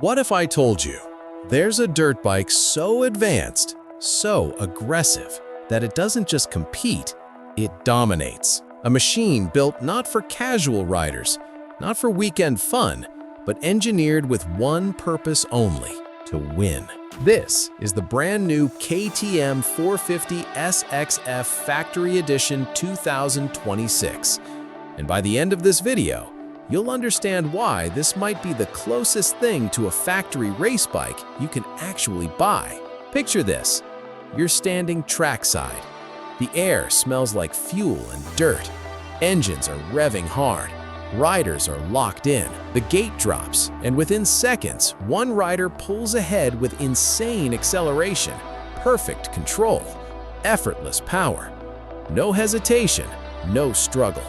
What if I told you there's a dirt bike so advanced, so aggressive, that it doesn't just compete, it dominates? A machine built not for casual riders, not for weekend fun, but engineered with one purpose only: to win. This is the brand new KTM 450 SXF Factory Edition 2026. And by the end of this video, you'll understand why this might be the closest thing to a factory race bike you can actually buy. Picture this: you're standing trackside. The air smells like fuel and dirt. Engines are revving hard. Riders are locked in. The gate drops, and within seconds, one rider pulls ahead with insane acceleration, perfect control, effortless power. No hesitation, no struggle,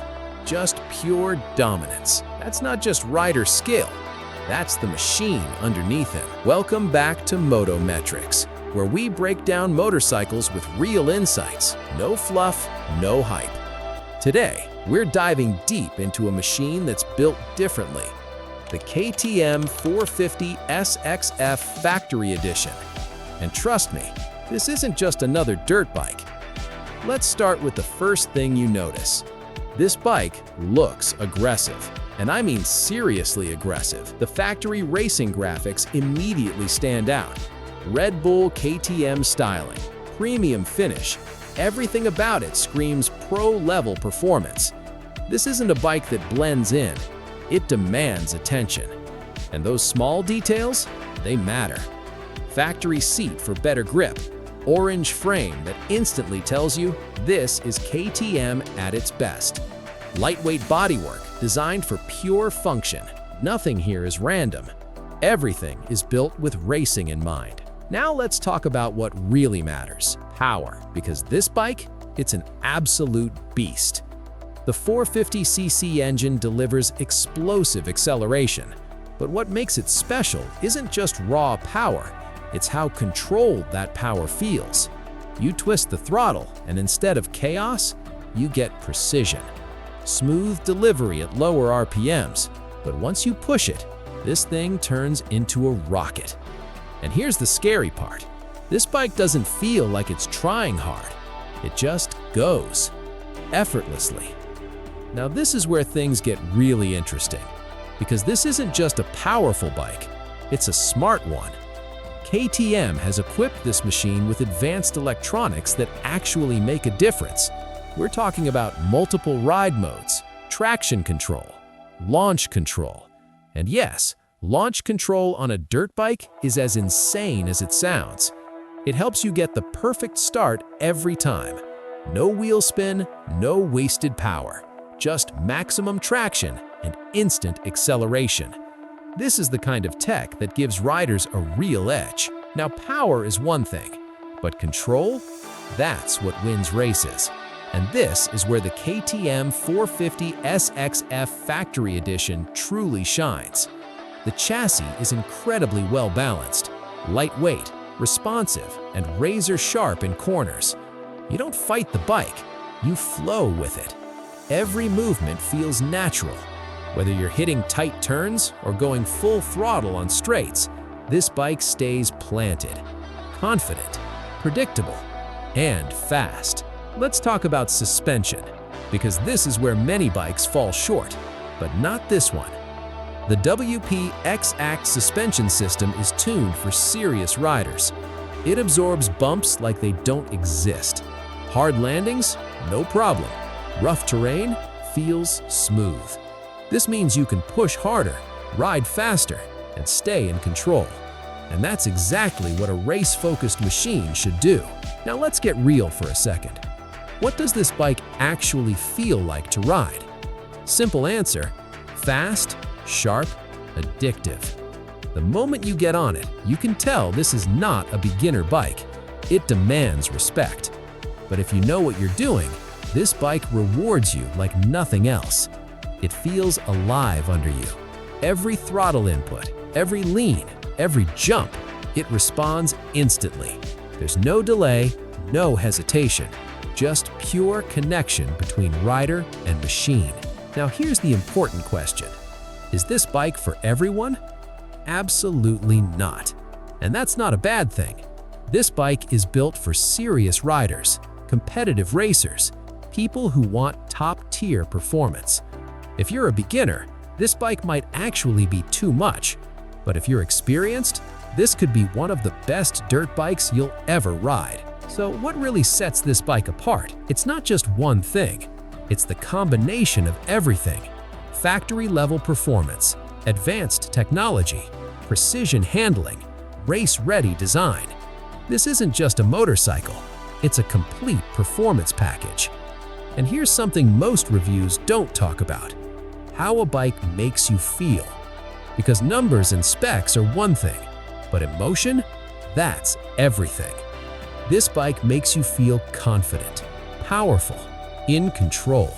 just pure dominance. That's not just rider skill, that's the machine underneath him. Welcome back to Motometrics, where we break down motorcycles with real insights, no fluff, no hype. Today, we're diving deep into a machine that's built differently: the KTM 450 SXF Factory Edition. And trust me, this isn't just another dirt bike. Let's start with the first thing you notice. This bike looks aggressive, and I mean seriously aggressive. The factory racing graphics immediately stand out. Red Bull KTM styling, premium finish, everything about it screams pro-level performance. This isn't a bike that blends in, it demands attention. And those small details, they matter. Factory seat for better grip, orange frame that instantly tells you this is KTM at its best. Lightweight bodywork designed for pure function. Nothing here is random. Everything is built with racing in mind. Now let's talk about what really matters: power, because this bike, it's an absolute beast. The 450cc engine delivers explosive acceleration, but what makes it special isn't just raw power, it's how controlled that power feels. You twist the throttle, and instead of chaos, you get precision. Smooth delivery at lower RPMs, but once you push it, this thing turns into a rocket. And here's the scary part: this bike doesn't feel like it's trying hard. It just goes effortlessly. Now this is where things get really interesting, because this isn't just a powerful bike, it's a smart one. KTM has equipped this machine with advanced electronics that actually make a difference. We're talking about multiple ride modes, traction control, launch control. And yes, launch control on a dirt bike is as insane as it sounds. It helps you get the perfect start every time. No wheel spin, no wasted power. Just maximum traction and instant acceleration. This is the kind of tech that gives riders a real edge. Now, power is one thing, but control? That's what wins races. And this is where the KTM 450 SXF Factory Edition truly shines. The chassis is incredibly well balanced, lightweight, responsive, and razor sharp in corners. You don't fight the bike, you flow with it. Every movement feels natural. Whether you're hitting tight turns or going full throttle on straights, this bike stays planted, confident, predictable, and fast. Let's talk about suspension, because this is where many bikes fall short, but not this one. The WP X-Act suspension system is tuned for serious riders. It absorbs bumps like they don't exist. Hard landings? No problem. Rough terrain? Feels smooth. This means you can push harder, ride faster, and stay in control. And that's exactly what a race-focused machine should do. Now let's get real for a second. What does this bike actually feel like to ride? Simple answer: fast, sharp, addictive. The moment you get on it, you can tell this is not a beginner bike. It demands respect. But if you know what you're doing, this bike rewards you like nothing else. It feels alive under you. Every throttle input, every lean, every jump, it responds instantly. There's no delay, no hesitation, just pure connection between rider and machine. Now here's the important question: is this bike for everyone? Absolutely not. And that's not a bad thing. This bike is built for serious riders, competitive racers, people who want top-tier performance. If you're a beginner, this bike might actually be too much. But if you're experienced, this could be one of the best dirt bikes you'll ever ride. So what really sets this bike apart? It's not just one thing. It's the combination of everything. Factory-level performance, advanced technology, precision handling, race-ready design. This isn't just a motorcycle, it's a complete performance package. And here's something most reviews don't talk about: how a bike makes you feel. Because numbers and specs are one thing, but emotion, that's everything. This bike makes you feel confident, powerful, in control.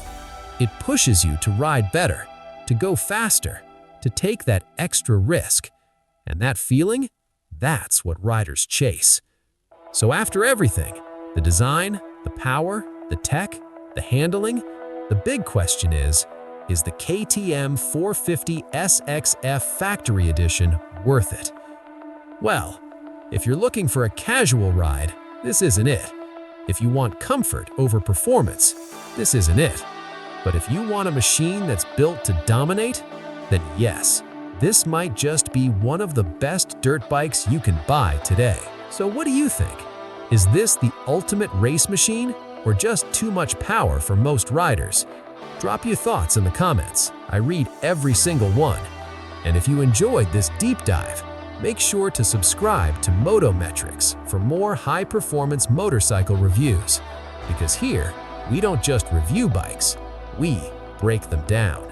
It pushes you to ride better, to go faster, to take that extra risk. And that feeling, that's what riders chase. So after everything, the design, the power, the tech, the handling, the big question is the KTM 450 SXF Factory Edition worth it? Well, if you're looking for a casual ride, this isn't it. If you want comfort over performance, this isn't it. But if you want a machine that's built to dominate, then yes, this might just be one of the best dirt bikes you can buy today. So what do you think? Is this the ultimate race machine, or just too much power for most riders? Drop your thoughts in the comments. I read every single one. And if you enjoyed this deep dive, make sure to subscribe to Motometrics for more high-performance motorcycle reviews. Because here, we don't just review bikes, we break them down.